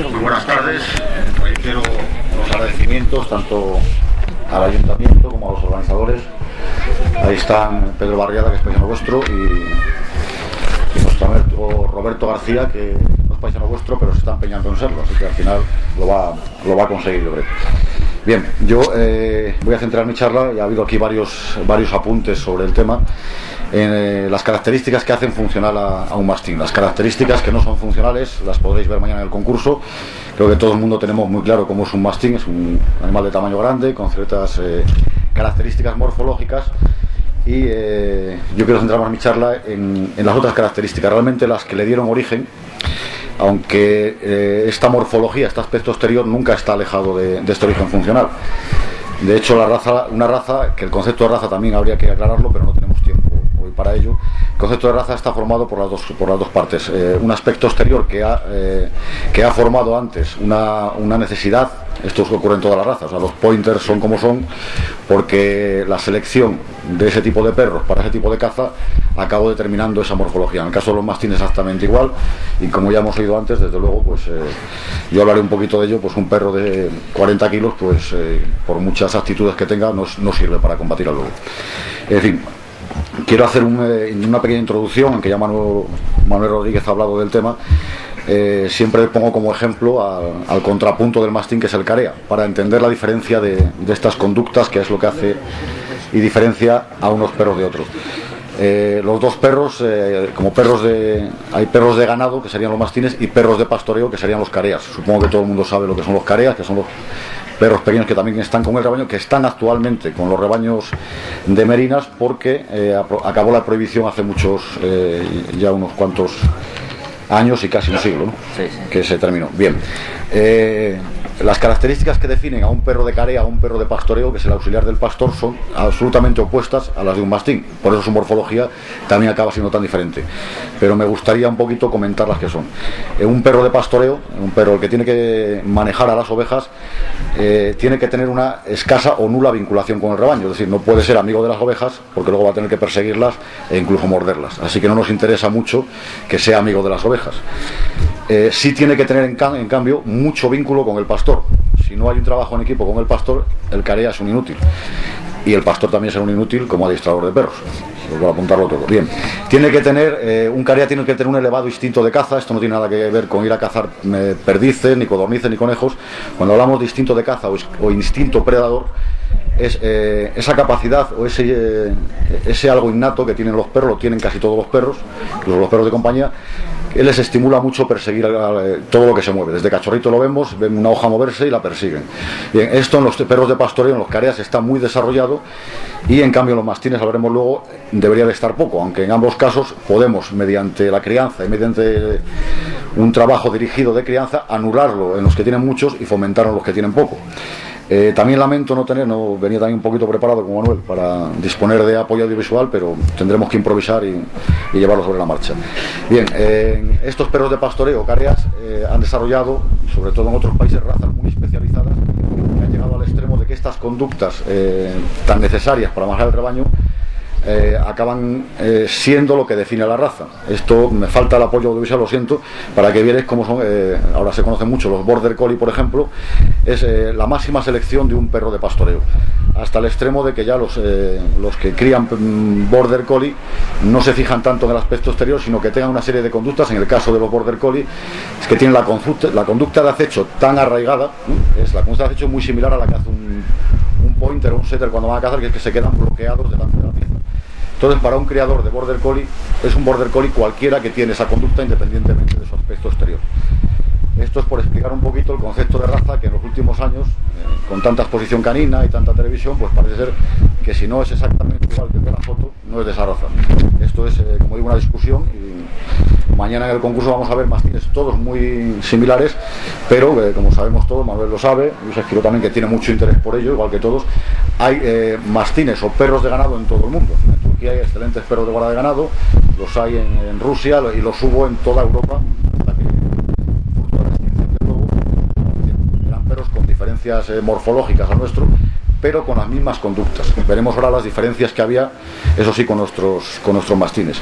Muy buenas tardes. Reitero los agradecimientos tanto al ayuntamiento como a los organizadores. Ahí están Pedro Barriada, que es paisano vuestro, y nuestro amigo Roberto García, que no es paisano vuestro, pero se está empeñando en serlo, así que al final lo va a conseguir, yo creo. Bien, yo voy a centrar mi charla, y ha habido aquí varios apuntes sobre el tema, en las características que hacen funcional a un mastín. Las características que no son funcionales las podréis ver mañana en el concurso. Creo que todo el mundo tenemos muy claro cómo es un mastín. Es un animal de tamaño grande, con ciertas características morfológicas, y yo quiero centrar más mi charla en las otras características, realmente las que le dieron origen, aunque esta morfología, este aspecto exterior nunca está alejado de este origen funcional. De hecho, una raza, que el concepto de raza también habría que aclararlo, pero no tenemos tiempo hoy para ello. El concepto de raza está formado por las dos partes. Un aspecto exterior que ha formado antes una necesidad. Esto ocurre en todas las razas. O sea, los pointers son como son porque la selección de ese tipo de perros para ese tipo de caza acabó determinando esa morfología. En el caso de los mastines exactamente igual, y como ya hemos oído antes, desde luego, pues yo hablaré un poquito de ello. Pues un perro de 40 kilos, pues por muchas actitudes que tenga, no sirve para combatir al lobo. En fin, quiero hacer una pequeña introducción, aunque ya Manuel Rodríguez ha hablado del tema. Siempre pongo como ejemplo al contrapunto del mastín, que es el carea, para entender la diferencia de estas conductas, que es lo que hace y diferencia a unos perros de otros. Los dos perros, hay perros de ganado, que serían los mastines, y perros de pastoreo, que serían los careas. Supongo que todo el mundo sabe lo que son los careas, que son los perros pequeños que también están con el rebaño, que están actualmente con los rebaños de merinas, porque acabó la prohibición hace ya unos cuantos años y casi un siglo, ¿no? Sí. Que se terminó. Bien. Las características que definen a un perro de carea, a un perro de pastoreo, que es el auxiliar del pastor, son absolutamente opuestas a las de un mastín. Por eso su morfología también acaba siendo tan diferente. Pero me gustaría un poquito comentar las que son. Un perro de pastoreo, un perro que tiene que manejar a las ovejas, tiene que tener una escasa o nula vinculación con el rebaño. Es decir, no puede ser amigo de las ovejas, porque luego va a tener que perseguirlas e incluso morderlas. Así que no nos interesa mucho que sea amigo de las ovejas. Sí tiene que tener en cambio mucho vínculo con el pastor. Si no hay un trabajo en equipo con el pastor, el carea es un inútil, y el pastor también será un inútil como adiestrador de perros. Os voy a apuntarlo todo. Bien, un carea tiene que tener un elevado instinto de caza. Esto no tiene nada que ver con ir a cazar perdices, ni codornices, ni conejos. Cuando hablamos de instinto de caza o instinto predador, es esa capacidad o ese algo innato que tienen los perros, lo tienen casi todos los perros, incluso los perros de compañía, que les estimula mucho perseguir todo lo que se mueve. Desde cachorrito lo ven una hoja moverse y la persiguen. Bien, esto en los perros de pastoreo, en los careas, está muy desarrollado, y en cambio en los mastines, hablaremos luego, debería de estar poco, aunque en ambos casos podemos, mediante la crianza y mediante un trabajo dirigido de crianza, anularlo en los que tienen muchos y fomentarlo en los que tienen poco. También lamento no venía también un poquito preparado como Manuel para disponer de apoyo audiovisual, pero tendremos que improvisar y llevarlo sobre la marcha. Bien, estos perros de pastoreo, careas, han desarrollado, sobre todo en otros países, razas muy especializadas, que han llegado al extremo de que estas conductas tan necesarias para manejar el rebaño acaban siendo lo que define a la raza. Esto me falta el apoyo audiovisual, lo siento, para que vierais cómo son. Ahora se conocen mucho los border collie, por ejemplo. Es la máxima selección de un perro de pastoreo, hasta el extremo de que ya los que crían border collie no se fijan tanto en el aspecto exterior, sino que tengan una serie de conductas. En el caso de los border collie, es que tienen la conducta de acecho tan arraigada, ¿no? Es la conducta de acecho muy similar a la que hace un pointer o un setter cuando van a cazar, que es que se quedan bloqueados delante de la pieza. Entonces, para un criador de border collie, es un border collie cualquiera que tiene esa conducta, independientemente de su aspecto exterior. Esto es por explicar un poquito el concepto de raza, que en los últimos años, con tanta exposición canina y tanta televisión, pues parece ser que si no es exactamente igual que el de la foto, no es de esa raza. Esto es, como digo, una discusión, y mañana en el concurso vamos a ver mastines todos muy similares, pero como sabemos todos, Manuel lo sabe, Luis Esquiro también, que tiene mucho interés por ello, igual que todos, hay mastines o perros de ganado en todo el mundo. En Turquía hay excelentes perros de guarda de ganado, los hay en Rusia, y los hubo en toda Europa, hasta que eran perros con diferencias morfológicas a nuestro, pero con las mismas conductas. Veremos ahora las diferencias que había, eso sí, con nuestros mastines.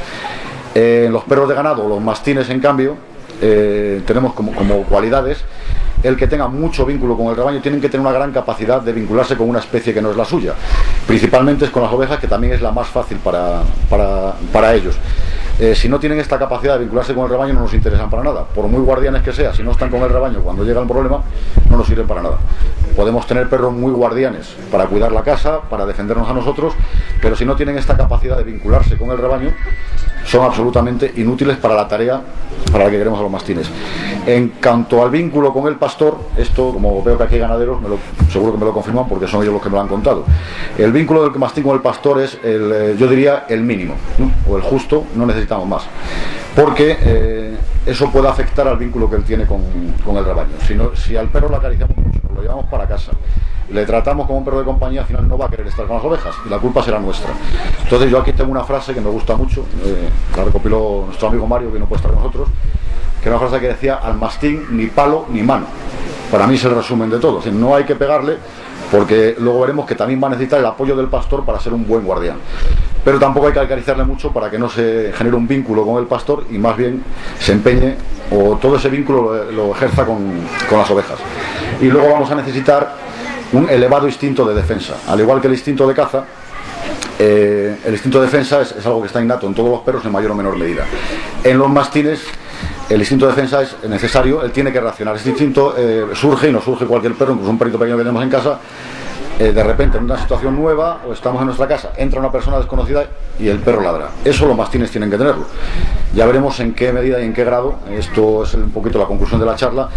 Los perros de ganado, los mastines, en cambio, tenemos como cualidades el que tenga mucho vínculo con el rebaño. Tienen que tener una gran capacidad de vincularse con una especie que no es la suya. Principalmente es con las ovejas, que también es la más fácil para ellos. Si no tienen esta capacidad de vincularse con el rebaño, no nos interesan para nada. Por muy guardianes que sea, si no están con el rebaño cuando llega el problema, no nos sirven para nada. Podemos tener perros muy guardianes para cuidar la casa, para defendernos a nosotros, pero si no tienen esta capacidad de vincularse con el rebaño, son absolutamente inútiles para la tarea para la que queremos a los mastines. En cuanto al vínculo con el pastor, esto, como veo que aquí hay ganaderos, seguro que me lo confirman porque son ellos los que me lo han contado. El vínculo del mastín con el pastor es, yo diría, el mínimo, ¿no? O el justo, no necesitamos más. Porque eso puede afectar al vínculo que él tiene con el rebaño. Si al perro lo acariciamos mucho, lo llevamos para casa, le tratamos como un perro de compañía, al final no va a querer estar con las ovejas y la culpa será nuestra. Entonces yo aquí tengo una frase que me gusta mucho, la recopiló nuestro amigo Mario, que no puede estar con nosotros, que era una frase que decía: al mastín ni palo ni mano. Para mí es el resumen de todo. Es decir, no hay que pegarle, porque luego veremos que también va a necesitar el apoyo del pastor para ser un buen guardián. Pero tampoco hay que acariciarle mucho para que no se genere un vínculo con el pastor y más bien se empeñe, o todo ese vínculo lo ejerza con las ovejas. Y luego vamos a necesitar un elevado instinto de defensa. Al igual que el instinto de caza, el instinto de defensa es algo que está innato en todos los perros en mayor o menor medida. En los mastines el instinto de defensa es necesario, él tiene que reaccionar. Este instinto surge, y nos surge cualquier perro, incluso un perrito pequeño que tenemos en casa, de repente en una situación nueva, o estamos en nuestra casa, entra una persona desconocida y el perro ladra. Eso los mastines tienen que tenerlo. Ya veremos en qué medida y en qué grado, esto es un poquito la conclusión de la charla,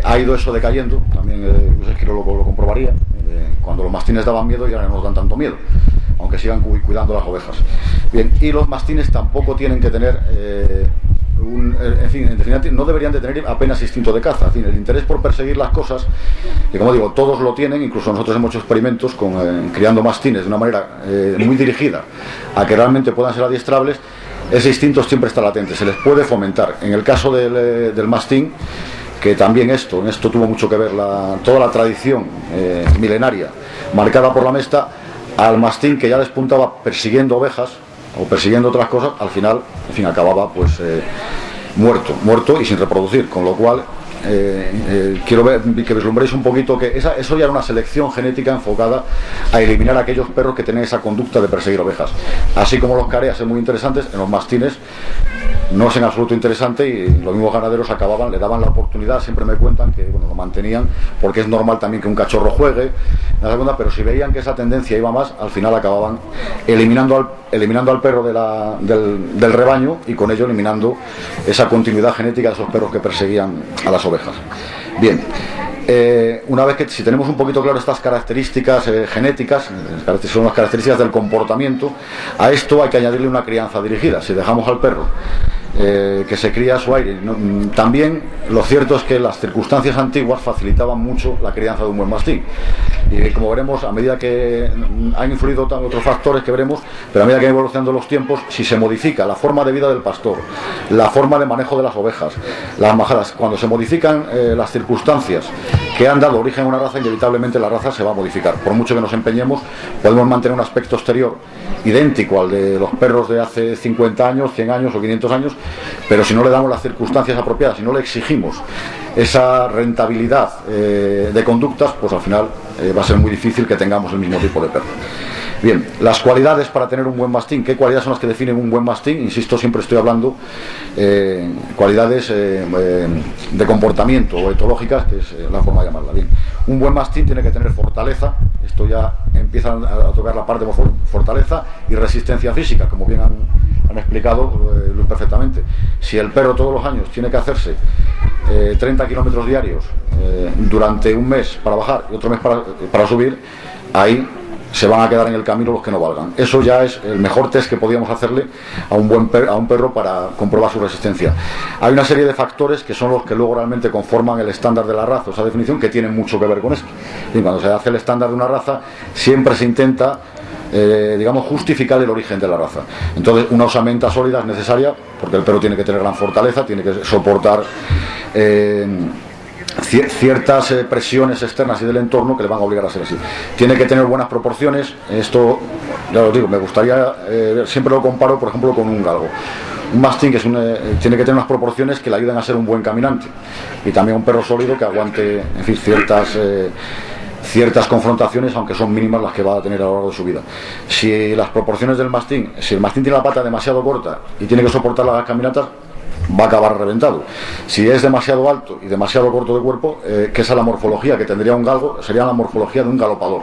ha ido eso decayendo. También Luis Esquiro lo comprobaría, cuando los mastines daban miedo ya no nos dan tanto miedo, aunque sigan cuidando las ovejas. Bien, y los mastines tampoco tienen que tener en fin, en definitiva, no deberían de tener apenas instinto de caza. En fin, el interés por perseguir las cosas, que como digo, todos lo tienen, incluso nosotros hemos hecho experimentos criando mastines de una manera muy dirigida a que realmente puedan ser adiestrables. Ese instinto siempre está latente, se les puede fomentar. En el caso del mastín, que también en esto tuvo mucho que ver toda la tradición milenaria marcada por la Mesta, al mastín que ya despuntaba persiguiendo ovejas o persiguiendo otras cosas, al final, en fin, acababa pues muerto y sin reproducir, con lo cual quiero ver que vislumbréis un poquito que eso ya era una selección genética enfocada a eliminar a aquellos perros que tenían esa conducta de perseguir ovejas. Así como los careas son muy interesantes, en los mastines no es en absoluto interesante, y los mismos ganaderos le daban la oportunidad. Siempre me cuentan que lo mantenían porque es normal también que un cachorro juegue, pero si veían que esa tendencia iba más, al final acababan eliminando al perro del rebaño, y con ello eliminando esa continuidad genética de esos perros que perseguían a las ovejas. Bien, una vez que si tenemos un poquito claro estas características genéticas, son las características del comportamiento, a esto hay que añadirle una crianza dirigida. Si dejamos al perro que se cría a su aire, también lo cierto es que las circunstancias antiguas facilitaban mucho la crianza de un buen mastín, y como veremos, a medida que han influido otros factores que veremos, pero a medida que van evolucionando los tiempos, si se modifica la forma de vida del pastor, la forma de manejo de las ovejas, las majadas, cuando se modifican las circunstancias que han dado origen a una raza, inevitablemente la raza se va a modificar. Por mucho que nos empeñemos, podemos mantener un aspecto exterior idéntico al de los perros de hace 50 años, 100 años o 500 años, pero si no le damos las circunstancias apropiadas, si no le exigimos esa rentabilidad de conductas, pues al final va a ser muy difícil que tengamos el mismo tipo de perro. Bien, las cualidades para tener un buen mastín. ¿Qué cualidades son las que definen un buen mastín? Insisto, siempre estoy hablando cualidades de comportamiento o etológicas, que es la forma de llamarla. Bien, un buen mastín tiene que tener fortaleza. Esto ya empieza a tocar la parte de fortaleza y resistencia física, como bien han explicado perfectamente. Si el perro todos los años tiene que hacerse 30 kilómetros diarios durante un mes para bajar y otro mes para subir, ahí se van a quedar en el camino los que no valgan. Eso ya es el mejor test que podíamos hacerle a un perro para comprobar su resistencia. Hay una serie de factores que son los que luego realmente conforman el estándar de la raza, esa definición, que tiene mucho que ver con esto. Y cuando se hace el estándar de una raza, siempre se intenta justificar el origen de la raza. Entonces, una osamenta sólida es necesaria, porque el perro tiene que tener gran fortaleza, tiene que soportar ciertas presiones externas y del entorno que le van a obligar a ser así. Tiene que tener buenas proporciones. Esto ya os digo, me gustaría, siempre lo comparo, por ejemplo, con un galgo. Un mastín que tiene que tener unas proporciones que le ayuden a ser un buen caminante, y también un perro sólido que aguante, en fin, ciertas confrontaciones, aunque son mínimas las que va a tener a lo largo de su vida. Si las proporciones del mastín, si el mastín tiene la pata demasiado corta y tiene que soportar las caminatas, va a acabar reventado. Si es demasiado alto y demasiado corto de cuerpo, que esa es la morfología que tendría un galgo, sería la morfología de un galopador,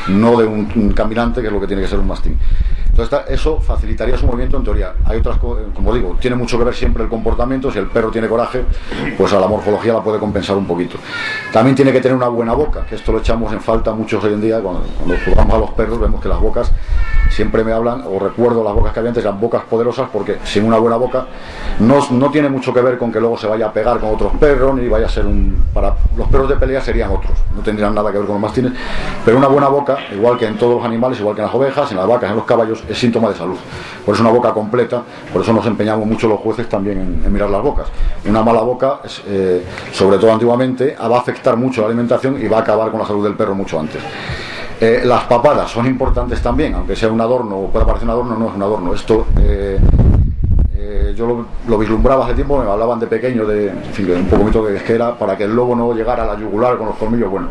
no de un caminante, que es lo que tiene que ser un mastín. Entonces eso facilitaría su movimiento en teoría. Hay otras cosas, como digo, tiene mucho que ver siempre el comportamiento. Si el perro tiene coraje, pues a la morfología la puede compensar un poquito. También tiene que tener una buena boca, que esto lo echamos en falta muchos hoy en día. Cuando jugamos a los perros vemos que las bocas, siempre me hablan, o recuerdo las bocas que había antes, eran bocas poderosas, porque sin una buena boca no tiene mucho que ver con que luego se vaya a pegar con otros perros, ni vaya a ser para los perros de pelea serían otros, no tendrían nada que ver con los mastines. Pero una buena boca, igual que en todos los animales, igual que en las ovejas, en las vacas, en los caballos, es síntoma de salud. Por eso una boca completa, por eso nos empeñamos mucho los jueces también en mirar las bocas. Una mala boca, sobre todo antiguamente, va a afectar mucho la alimentación y va a acabar con la salud del perro mucho antes. Las papadas son importantes también, aunque sea un adorno o pueda parecer un adorno, no es un adorno. Esto yo lo vislumbraba hace tiempo, me hablaban de pequeño, en fin, un poquito de que era para que el lobo no llegara a la yugular con los colmillos. Bueno,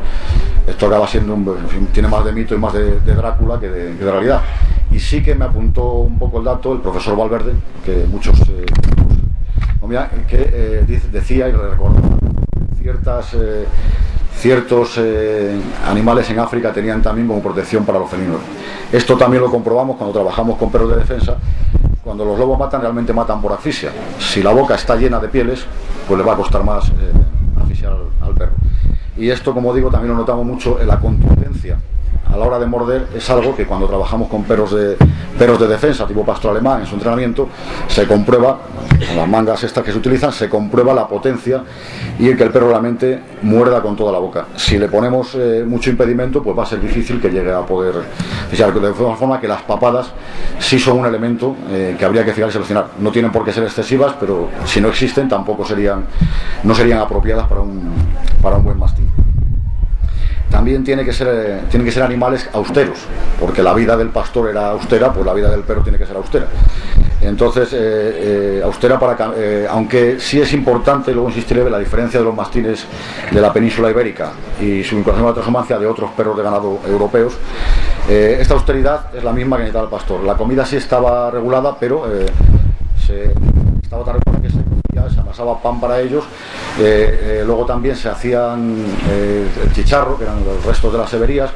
esto acaba siendo en fin, tiene más de mito y más de Drácula que de realidad. Y sí que me apuntó un poco el dato el profesor Valverde, que muchos decía y recordaba ciertos animales en África tenían también como protección para los felinos. Esto también lo comprobamos cuando trabajamos con perros de defensa. Cuando los lobos matan, realmente matan por asfixia. Si la boca está llena de pieles, pues le va a costar más asfixiar al perro. Y esto, como digo, también lo notamos mucho en la contundencia a la hora de morder. Es algo que cuando trabajamos con perros de defensa tipo pastor alemán en su entrenamiento, se comprueba, con las mangas estas que se utilizan, se comprueba la potencia y el que el perro realmente muerda con toda la boca. Si le ponemos mucho impedimento, pues va a ser difícil que llegue a poder fijar. De forma que las papadas sí son un elemento que habría que fijar y seleccionar. No tienen por qué ser excesivas, pero si no existen tampoco no serían apropiadas para un buen mastín. También tienen que ser animales austeros, porque la vida del pastor era austera, pues la vida del perro tiene que ser austera. Entonces, austera aunque sí es importante, luego insistiré, la diferencia de los mastines de la península ibérica y su vinculación a la transhumancia de otros perros de ganado europeos. Esta austeridad es la misma que necesitaba el pastor. La comida sí estaba regulada, pero estaba tan regulada que se amasaba pan para ellos. Luego también se hacían el chicharro, que eran los restos de las severías,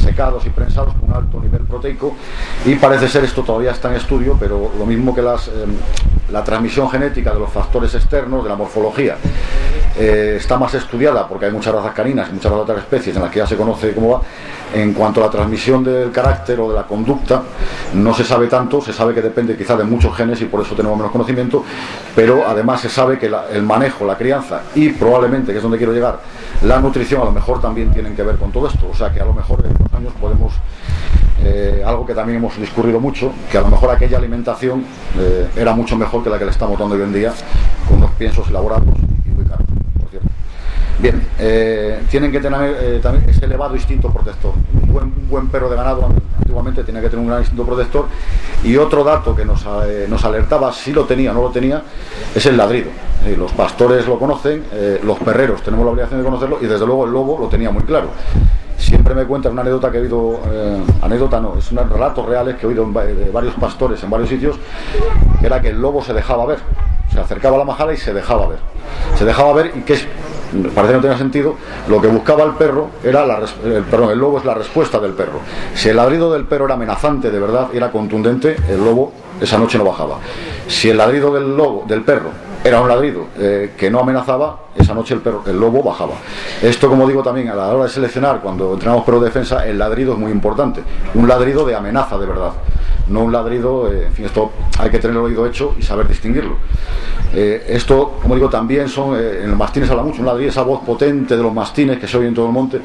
secados y prensados con un alto nivel proteico, y parece ser, esto todavía está en estudio, pero lo mismo que la transmisión genética de los factores externos, de la morfología, está más estudiada porque hay muchas razas caninas y muchas otras especies en las que ya se conoce cómo va. En cuanto a la transmisión del carácter o de la conducta, no se sabe tanto. Se sabe que depende quizá de muchos genes y por eso tenemos menos conocimiento, pero además se sabe que el manejo, la crianza y probablemente, que es donde quiero llegar, la nutrición a lo mejor también tienen que ver con todo esto. O sea que a lo mejor en unos años podemos, algo que también hemos discurrido mucho, que a lo mejor aquella alimentación era mucho mejor que la que le estamos dando hoy en día, con unos piensos elaborados y muy caros, por cierto. Bien, tienen que tener también ese elevado instinto protector. Un buen perro de ganado antiguamente tenía que tener un gran instinto protector. Y otro dato que nos alertaba, si lo tenía o no lo tenía, es el ladrido. Los pastores lo conocen, los perreros tenemos la obligación de conocerlo, y desde luego el lobo lo tenía muy claro. Siempre me cuentan una anécdota que he oído, anécdota no, es unos relatos reales que he oído de varios pastores en varios sitios, que era que el lobo se dejaba ver. Se acercaba a la majada y se dejaba ver. Se dejaba ver, y parece que no tenía sentido. Lo que buscaba el perro era el lobo es la respuesta del perro. Si el ladrido del perro era amenazante de verdad, era contundente, el lobo esa noche no bajaba. Si el ladrido del perro era un ladrido que no amenazaba, esa noche el lobo bajaba. Esto, como digo, también a la hora de seleccionar, cuando entrenamos perros de defensa, el ladrido es muy importante. Un ladrido de amenaza de verdad, no un ladrido, en fin, esto hay que tener el oído hecho y saber distinguirlo. Esto, como digo, también en los mastines habla mucho, un ladrido, esa voz potente de los mastines que se oye en todo el monte.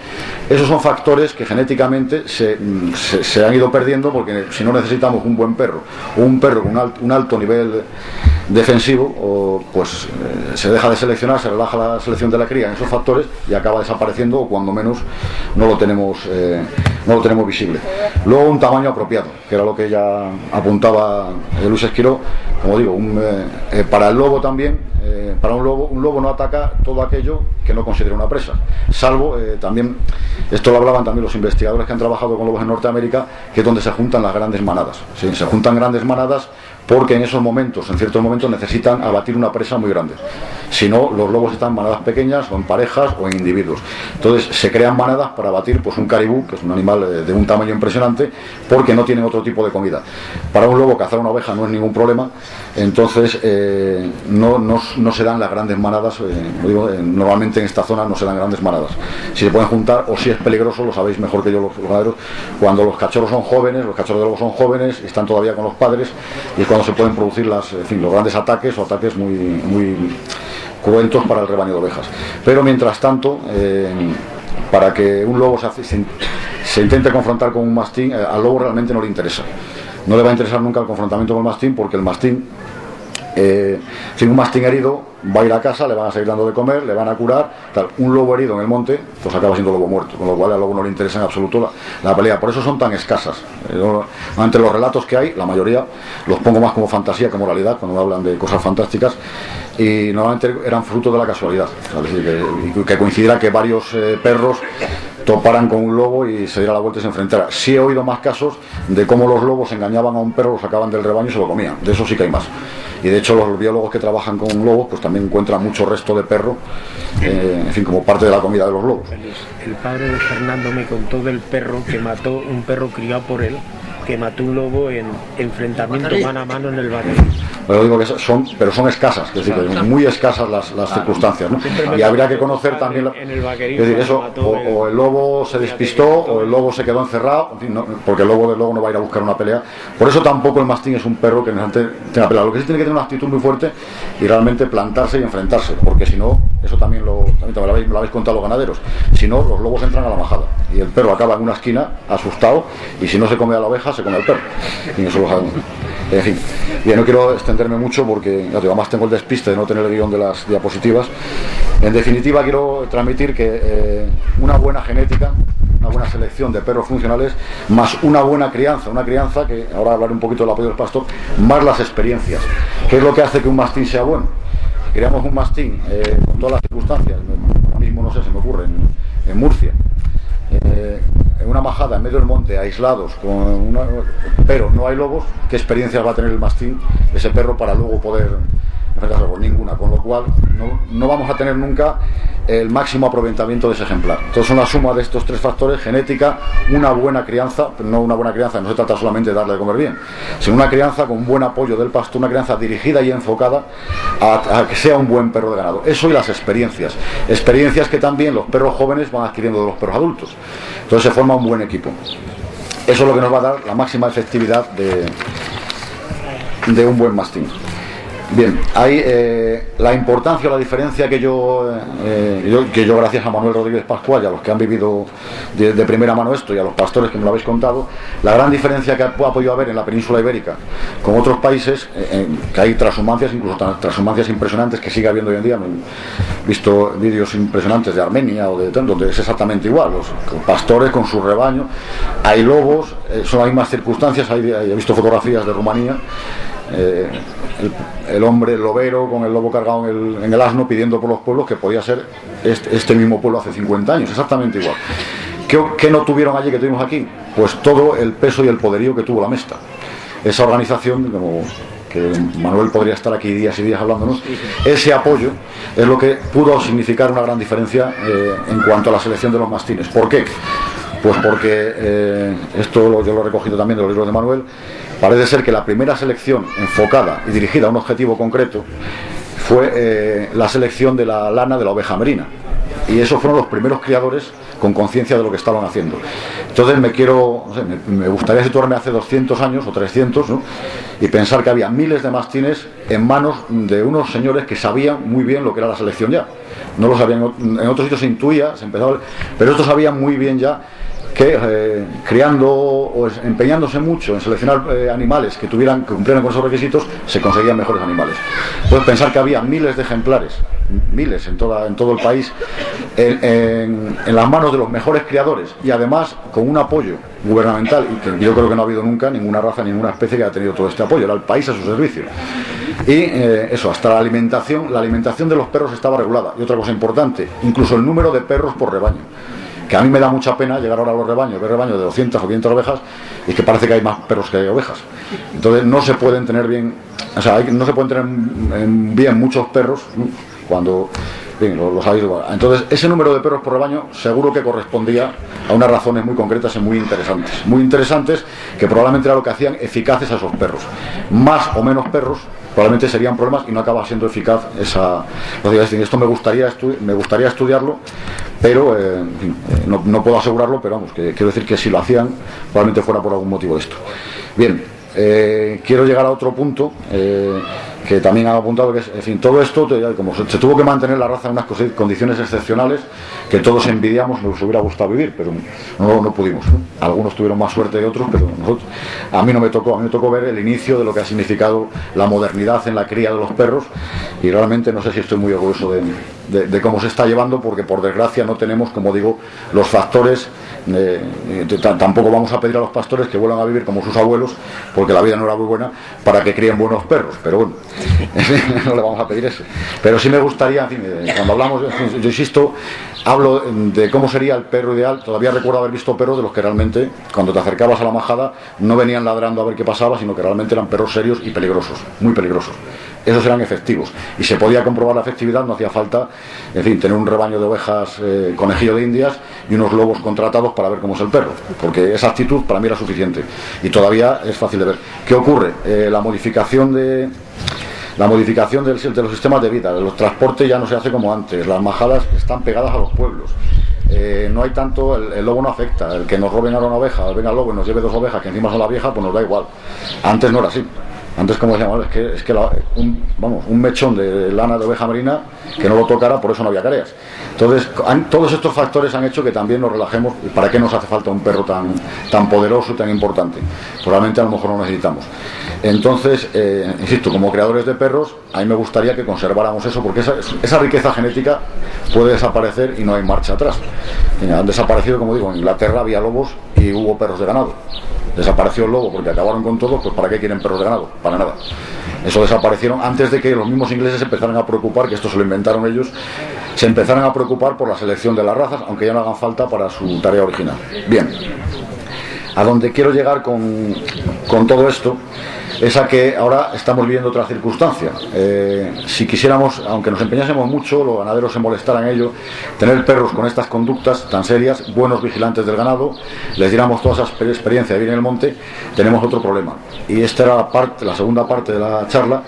Esos son factores que genéticamente se han ido perdiendo, porque si no necesitamos un buen perro, o un perro con un alto nivel defensivo, pues pues se deja de seleccionar, se relaja la selección de la cría en esos factores y acaba desapareciendo, o cuando menos no lo tenemos visible. Luego un tamaño apropiado, que era lo que ya apuntaba Luis Esquiró. Como digo, para el lobo también, para un lobo no ataca todo aquello que no considera una presa, salvo también, esto lo hablaban también los investigadores que han trabajado con lobos en Norteamérica, que es donde se juntan las grandes manadas. ¿Sí? Se juntan grandes manadas porque en esos momentos, en ciertos momentos, necesitan abatir una presa muy grande. Si no, los lobos están en manadas pequeñas, o en parejas, o en individuos. Entonces se crean manadas para abatir pues un caribú, que es un animal de un tamaño impresionante, porque no tienen otro tipo de comida. Para un lobo cazar una oveja no es ningún problema, entonces no se dan las grandes manadas, normalmente en esta zona no se dan grandes manadas. Si se pueden juntar, o si es peligroso, lo sabéis mejor que yo los ganaderos, cuando los cachorros son jóvenes, los cachorros de lobo son jóvenes, y están todavía con los padres, y es cuando se pueden producir los grandes ataques, o ataques muy cruentos para el rebaño de ovejas. Pero mientras tanto, para que un lobo se intente confrontar con un mastín, al lobo realmente no le interesa. No le va a interesar nunca el confrontamiento con el mastín, porque el mastín, un mastín herido va a ir a casa, le van a seguir dando de comer, le van a curar, tal. Un lobo herido en el monte pues acaba siendo lobo muerto, con lo cual al lobo no le interesa en absoluto la pelea. Por eso son tan escasas. Ante los relatos que hay, la mayoría los pongo más como fantasía que moralidad, cuando me hablan de cosas fantásticas, y normalmente eran fruto de la casualidad. Es decir, que coincidiera que varios perros toparan con un lobo y se diera la vuelta y se enfrentara. Sí he oído más casos de cómo los lobos engañaban a un perro, lo sacaban del rebaño y se lo comían. De eso sí que hay más. Y de hecho los biólogos que trabajan con lobos pues también encuentran mucho resto de perro, como parte de la comida de los lobos. El padre de Fernando me contó del perro que mató, un perro criado por él, que mató un lobo en enfrentamiento mano a mano en el barrio. Pero digo que son escasas, es decir, muy escasas las circunstancias, ¿no? Y habría que conocer también, es decir, eso, o el lobo se despistó, o el lobo se quedó encerrado, en fin, no, porque el lobo no va a ir a buscar una pelea. Por eso tampoco el mastín es un perro que tenga pelea. Lo que sí tiene que tener una actitud muy fuerte y realmente plantarse y enfrentarse, porque si no, eso también me lo habéis contado los ganaderos, si no, los lobos entran a la majada y el perro acaba en una esquina asustado, y si no se come a la oveja, se come al perro, y eso lo sabemos. En fin, bien, no quiero extenderme mucho porque además tengo el despiste de no tener el guión de las diapositivas. En definitiva, quiero transmitir que una buena genética, una buena selección de perros funcionales, más una buena crianza, una crianza que ahora hablaré un poquito del apoyo del pastor, más las experiencias. ¿Qué es lo que hace que un mastín sea bueno? Criamos un mastín con todas las circunstancias, ahora mismo no sé, se me ocurre, en Murcia, en una majada en medio del monte, aislados, pero no hay lobos. ¿Qué experiencias va a tener el mastín, ese perro, para luego poder enfrentarse? Por ninguna, con lo cual no vamos a tener nunca el máximo aprovechamiento de ese ejemplar. Entonces son la suma de estos tres factores: genética, una buena crianza, pero no una buena crianza, no se trata solamente de darle de comer bien, sino una crianza con buen apoyo del pastor, una crianza dirigida y enfocada a que sea un buen perro de ganado. Eso, y las experiencias que también los perros jóvenes van adquiriendo de los perros adultos. Entonces se forma un buen equipo. Eso es lo que nos va a dar la máxima efectividad de un buen mastín. Bien, hay la importancia o la diferencia que yo gracias a Manuel Rodríguez Pascual y a los que han vivido de primera mano esto, y a los pastores que me lo habéis contado, la gran diferencia que ha podido haber en la península ibérica con otros países, que hay transhumancias, incluso transhumancias impresionantes que sigue habiendo hoy en día. He visto vídeos impresionantes de Armenia o donde es exactamente igual, los pastores con su rebaño, hay lobos, son las mismas circunstancias. He visto fotografías de Rumanía, el hombre, el lobero, con el lobo cargado en el asno, pidiendo por los pueblos, que podía ser este mismo pueblo hace 50 años, exactamente igual. ¿Qué no tuvieron allí que tuvimos aquí? Pues todo el peso y el poderío que tuvo la Mesta. Esa organización, como que Manuel podría estar aquí días y días hablándonos, ese apoyo es lo que pudo significar una gran diferencia en cuanto a la selección de los mastines. ¿Por qué? Pues porque esto yo lo he recogido también de los libros de Manuel. Parece ser que la primera selección enfocada y dirigida a un objetivo concreto fue la selección de la lana de la oveja merina, y esos fueron los primeros criadores con conciencia de lo que estaban haciendo. Entonces me gustaría situarme hace 200 años o 300, ¿no? Y pensar que había miles de mastines en manos de unos señores que sabían muy bien lo que era la selección ya. No lo sabían, en otros sitios se intuía, se empezaba, pero estos sabían muy bien ya que criando o empeñándose mucho en seleccionar animales que cumplieran con esos requisitos, se conseguían mejores animales. Puedes pensar que había miles de ejemplares, miles en todo el país, en las manos de los mejores criadores, y además con un apoyo gubernamental, y que yo creo que no ha habido nunca ninguna raza, ninguna especie que haya tenido todo este apoyo. Era el país a su servicio. Y eso, hasta la alimentación de los perros estaba regulada. Y otra cosa importante, incluso el número de perros por rebaño, que a mí me da mucha pena llegar ahora a los rebaños, ver rebaños de 200 o 500 ovejas, y que parece que hay más perros que hay ovejas. Entonces no se pueden tener bien, no se pueden tener bien muchos perros cuando los habéis igual. Entonces ese número de perros por rebaño seguro que correspondía a unas razones muy concretas y muy interesantes, que probablemente era lo que hacían eficaces a esos perros. Más o menos perros probablemente serían problemas y no acaba siendo eficaz esa. Esto me gustaría estudiarlo, pero no puedo asegurarlo, pero vamos, que quiero decir que si lo hacían probablemente fuera por algún motivo de esto. Bien, quiero llegar a otro punto que también han apuntado, que es, en fin, todo esto, como se tuvo que mantener la raza en unas condiciones excepcionales que todos envidiamos, nos hubiera gustado vivir, pero no pudimos, ¿no? Algunos tuvieron más suerte que otros, pero a mí me tocó ver el inicio de lo que ha significado la modernidad en la cría de los perros, y realmente no sé si estoy muy orgulloso de cómo se está llevando, porque por desgracia no tenemos, como digo, los factores. Tampoco vamos a pedir a los pastores que vuelvan a vivir como sus abuelos, porque la vida no era muy buena para que críen buenos perros, pero bueno, no le vamos a pedir eso. Pero sí me gustaría, en fin, cuando hablamos, yo insisto, hablo de cómo sería el perro ideal. Todavía recuerdo haber visto perros de los que realmente, cuando te acercabas a la majada, no venían ladrando a ver qué pasaba, sino que realmente eran perros serios y peligrosos, muy peligrosos. Esos eran efectivos y se podía comprobar la efectividad. No hacía falta, en fin, tener un rebaño de ovejas conejillo de indias y unos lobos contratados para ver cómo es el perro, porque esa actitud para mí era suficiente, y todavía es fácil de ver. ¿Qué ocurre? La modificación de los sistemas de vida, de los transportes ya no se hace como antes, las majadas están pegadas a los pueblos. No hay tanto, el lobo no afecta, el que nos roben ahora una oveja, venga el lobo y nos lleve 2 ovejas que encima son la vieja, pues nos da igual. Antes no era así. Antes, como decíamos, es que un mechón de lana de oveja merina que no lo tocara, por eso no había careas. Entonces, todos estos factores han hecho que también nos relajemos. ¿Para qué nos hace falta un perro tan poderoso y tan importante? Probablemente a lo mejor no necesitamos. Entonces, insisto, como creadores de perros, a mí me gustaría que conserváramos eso, porque esa riqueza genética puede desaparecer y no hay marcha atrás. Han desaparecido, como digo, en Inglaterra había lobos y hubo perros de ganado. Desapareció el lobo porque acabaron con todo, pues ¿para qué quieren perros de ganado? Para nada. Eso desaparecieron antes de que los mismos ingleses se empezaran a preocupar, que esto se lo inventaron ellos, se empezaran a preocupar por la selección de las razas, aunque ya no hagan falta para su tarea original. Bien, a donde quiero llegar con todo esto es a que ahora estamos viviendo otra circunstancia. Si quisiéramos, aunque nos empeñásemos mucho, los ganaderos se molestaran en ello, tener perros con estas conductas tan serias, buenos vigilantes del ganado, les diéramos toda esa experiencia de vivir en el monte, tenemos otro problema. Y esta era la segunda parte de la charla.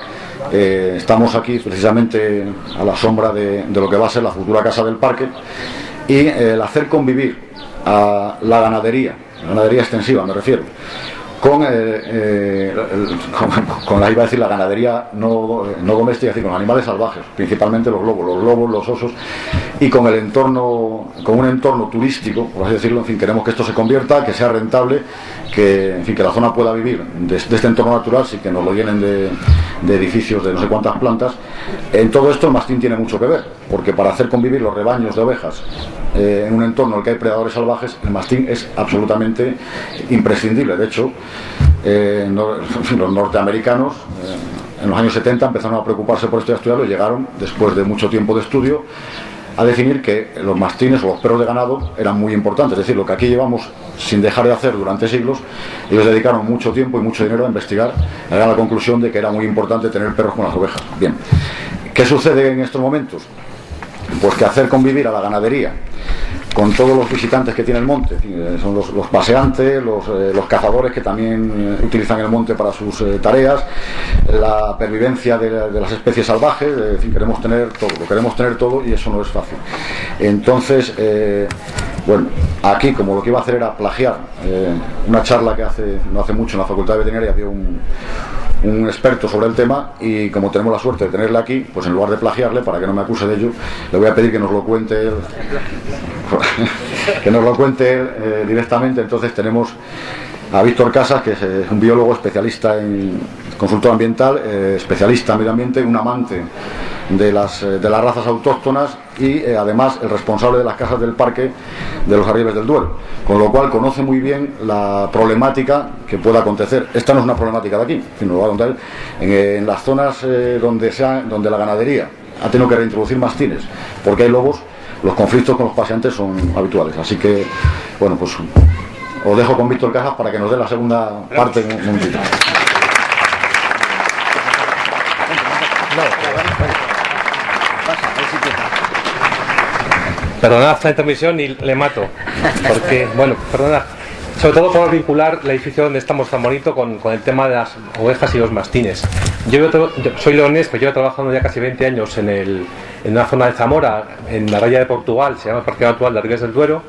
Estamos aquí precisamente a la sombra de lo que va a ser la futura casa del parque, y el hacer convivir a la ganadería extensiva me refiero, con la ganadería no doméstica, es decir, con los animales salvajes, principalmente los lobos, los osos, y con un entorno turístico, por así decirlo. En fin, queremos que esto se convierta, que sea rentable, que la zona pueda vivir de este entorno natural sin que nos lo llenen de edificios de no sé cuántas plantas. En todo esto el mastín tiene mucho que ver, porque para hacer convivir los rebaños de ovejas en un entorno en el que hay predadores salvajes, el mastín es absolutamente imprescindible. De hecho, los norteamericanos en los años 70 empezaron a preocuparse por esto y a estudiarlo, y llegaron, después de mucho tiempo de estudio, a definir que los mastines o los perros de ganado eran muy importantes. Es decir, lo que aquí llevamos sin dejar de hacer durante siglos, ellos dedicaron mucho tiempo y mucho dinero a investigar, y llegaron a la conclusión de que era muy importante tener perros con las ovejas. Bien, ¿qué sucede en estos momentos? Pues que hacer convivir a la ganadería con todos los visitantes que tiene el monte, son los paseantes, los cazadores que también utilizan el monte para sus tareas, la pervivencia de las especies salvajes, en fin, queremos tener todo, y eso no es fácil. Entonces, bueno, aquí, como lo que iba a hacer era plagiar una charla que no hace mucho en la Facultad de Veterinaria, había un experto sobre el tema, y como tenemos la suerte de tenerle aquí, pues en lugar de plagiarle, para que no me acuse de ello, le voy a pedir que nos lo cuente él, directamente. Entonces tenemos a Víctor Casas, que es un biólogo especialista en consultor ambiental, especialista en medio ambiente, un amante de las razas autóctonas y además el responsable de las casas del parque de los Arribes del Duero, con lo cual conoce muy bien la problemática que pueda acontecer. Esta no es una problemática de aquí, sino lo va a contar en las zonas donde la ganadería ha tenido que reintroducir mastines porque hay lobos. Los conflictos con los paseantes son habituales, así que bueno, pues os dejo con Víctor Casas para que nos dé la segunda parte en un momentito. Perdonad la intermisión y le mato, porque, bueno, perdonad, sobre todo por vincular el edificio donde estamos tan bonito con el tema de las ovejas y los mastines. Yo soy leonés, pero llevo trabajando ya casi 20 años en una zona de Zamora, en la raya de Portugal, se llama Parque Natural de Arribes del Duero,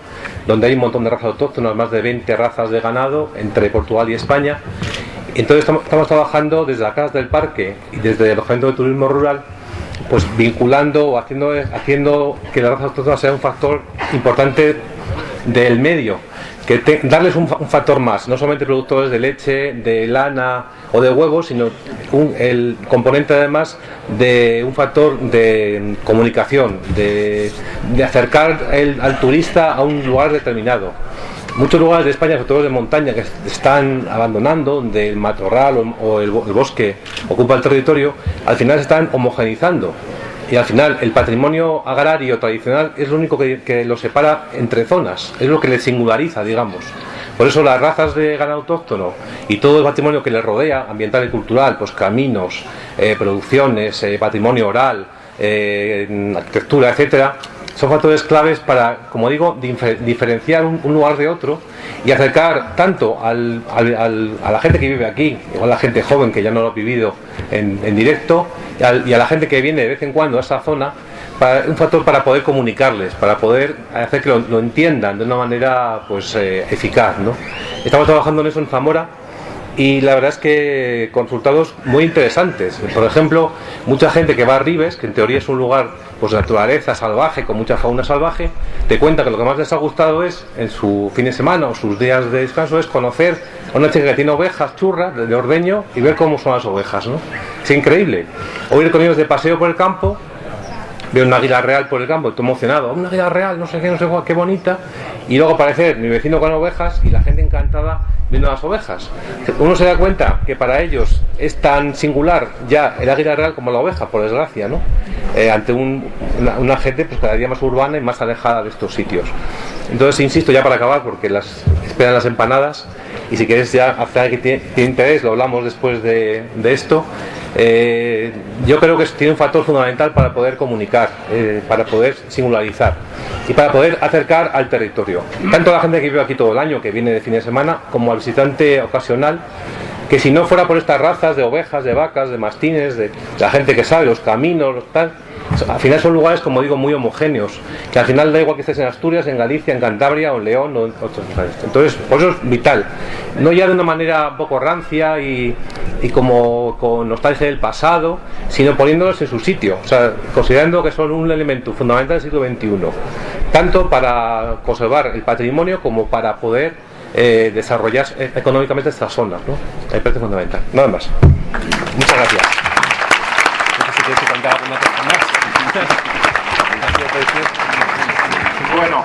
donde hay un montón de razas autóctonas, más de 20 razas de ganado entre Portugal y España. Entonces estamos trabajando desde las casas del parque y desde el alojamiento de turismo rural, pues vinculando o haciendo que la raza autóctona sea un factor importante del medio, darles un factor más, no solamente productores de leche, de lana o de huevos, sino el componente además de un factor de comunicación, de acercar al turista a un lugar determinado. Muchos lugares de España, sobre todo de montaña, que están abandonando, donde el matorral o el bosque ocupa el territorio, al final se están homogeneizando. Y al final el patrimonio agrario tradicional es lo único que lo separa entre zonas, es lo que le singulariza, digamos. Por eso las razas de ganado autóctono y todo el patrimonio que les rodea, ambiental y cultural, pues caminos, producciones, patrimonio oral, arquitectura, etcétera, son factores claves para, como digo, diferenciar un lugar de otro y acercar tanto a la gente que vive aquí, o a la gente joven que ya no lo ha vivido en directo, y a la gente que viene de vez en cuando a esa zona, un factor para poder comunicarles, para poder hacer que lo entiendan de una manera pues eficaz, ¿no? Estamos trabajando en eso en Zamora. Y la verdad es que con resultados muy interesantes. Por ejemplo, mucha gente que va a Arribes, que en teoría es un lugar pues de naturaleza salvaje, con mucha fauna salvaje, te cuenta que lo que más les ha gustado es, en su fin de semana o sus días de descanso, es conocer a una chica que tiene ovejas churras de ordeño y ver cómo son las ovejas, ¿no? Es increíble. O ir con ellos de paseo por el campo, veo una águila real por el campo, estoy emocionado, una águila real, no sé qué bonita, y luego aparece mi vecino con ovejas y la gente encantada viendo las ovejas. Uno se da cuenta que para ellos es tan singular ya el águila real como la oveja, por desgracia, ¿no? Ante una gente pues cada día más urbana y más alejada de estos sitios. Entonces insisto, ya para acabar, porque esperan las empanadas, y si quieres ya hacer que tiene interés, lo hablamos después de esto. Yo creo que tiene un factor fundamental para poder comunicar, para poder singularizar y para poder acercar al territorio, tanto a la gente que vive aquí todo el año, que viene de fin de semana, como al visitante ocasional, que si no fuera por estas razas de ovejas, de vacas, de mastines, de la gente que sabe los caminos, tal, al final son lugares, como digo, muy homogéneos, que al final da igual que estés en Asturias, en Galicia, en Cantabria o en León o en otros lugares. Entonces, por eso es vital, no ya de una manera un poco rancia y como con nostalgia del pasado, sino poniéndolos en su sitio, o sea, considerando que son un elemento fundamental del siglo XXI, tanto para conservar el patrimonio como para poder desarrollar económicamente estas zonas, ¿no? Me parece fundamental. Nada más. Muchas gracias. No sé si quieres contar alguna cosa más. Bueno,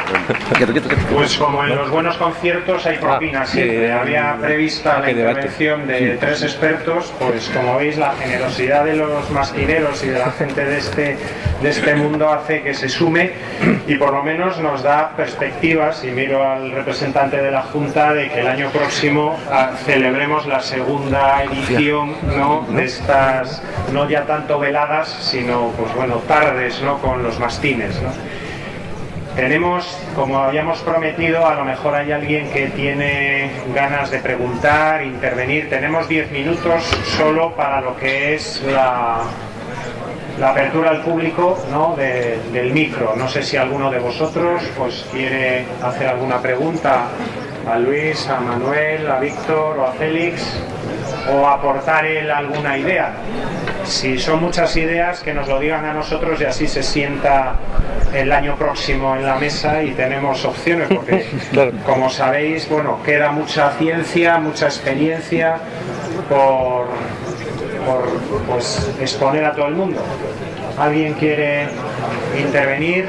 pues como en los buenos conciertos hay propinas siempre. Había prevista la intervención de tres expertos, pues como veis la generosidad de los mastineros y de la gente de este mundo hace que se sume y por lo menos nos da perspectivas, y miro al representante de la Junta, de que el año próximo celebremos la segunda edición, ¿no?, de estas, no ya tanto veladas, sino pues bueno, tardes, ¿no?, con los mastines, ¿no? Tenemos, como habíamos prometido, a lo mejor hay alguien que tiene ganas de preguntar, intervenir. Tenemos 10 minutos solo para lo que es la apertura al público, ¿no?, del micro. No sé si alguno de vosotros pues quiere hacer alguna pregunta a Luis, a Manuel, a Víctor o a Félix. o aportar él alguna idea. Si son muchas ideas, que nos lo digan a nosotros y así se sienta el año próximo en la mesa y tenemos opciones, porque claro, como sabéis, bueno, queda mucha ciencia, mucha experiencia por pues exponer a todo el mundo. ¿Alguien quiere intervenir?